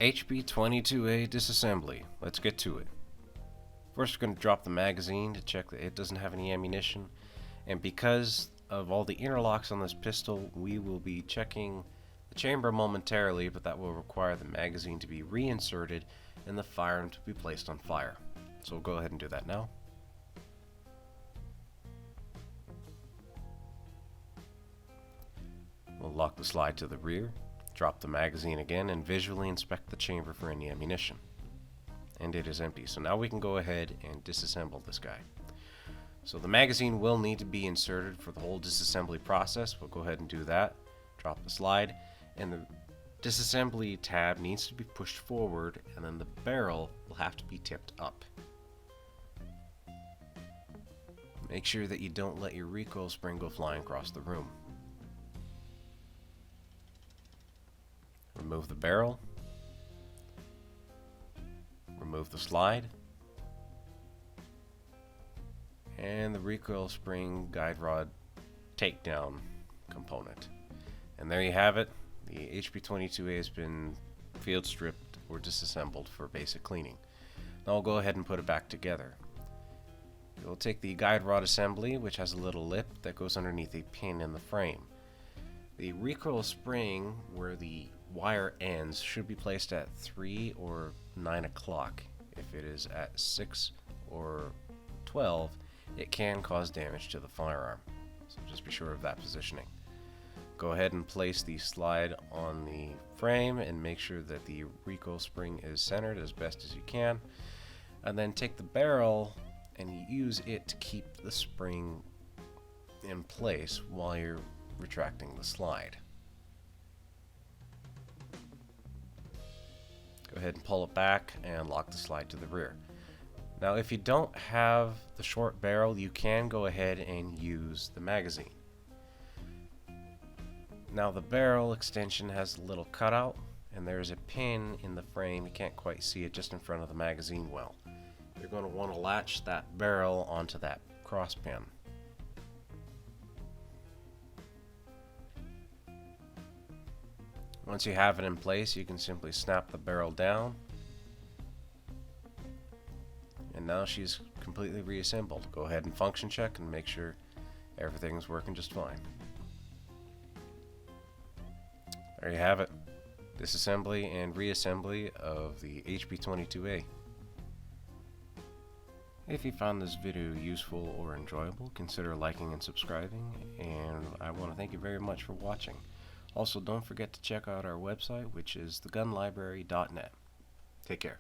HP22A Disassembly. Let's get to it. First, we're going to drop the magazine to check that it doesn't have any ammunition. And because of all the interlocks on this pistol, we will be checking the chamber momentarily, but that will require the magazine to be reinserted and the firearm to be placed on fire. So we'll go ahead and do that now. We'll lock the slide to the rear, drop the magazine again, and visually inspect the chamber for any ammunition. And it is empty, so now we can go ahead and disassemble this guy. So the magazine will need to be inserted for the whole disassembly process. We'll go ahead and do that. Drop the slide, and the disassembly tab needs to be pushed forward, and then the barrel will have to be tipped up. Make sure that you don't let your recoil spring go flying across the room. Remove the barrel. Remove the slide. And the recoil spring guide rod takedown component. And there you have it. The HP22A has been field stripped or disassembled for basic cleaning. Now I'll go ahead and put it back together. We'll take the guide rod assembly, which has a little lip that goes underneath a pin in the frame. The recoil spring, where the wire ends, should be placed at 3 or 9 o'clock. If it is at 6 or 12, it can cause damage to the firearm. So just be sure of that positioning. Go ahead and place the slide on the frame and make sure that the recoil spring is centered as best as you can. And then take the barrel and use it to keep the spring in place while you're retracting the slide. Go ahead and pull it back and lock the slide to the rear. Now if you don't have the short barrel, you can go ahead and use the magazine. Now the barrel extension has a little cutout, and there's a pin in the frame. You can't quite see it just in front of the magazine well. You're going to want to latch that barrel onto that cross pin. Once you have it in place, you can simply snap the barrel down. And now she's completely reassembled. Go ahead and function check and make sure everything's working just fine. There you have it. Disassembly and reassembly of the HP22A. If you found this video useful or enjoyable, consider liking and subscribing, and I want to thank you very much for watching. Also, don't forget to check out our website, which is thegunlibrary.net. Take care.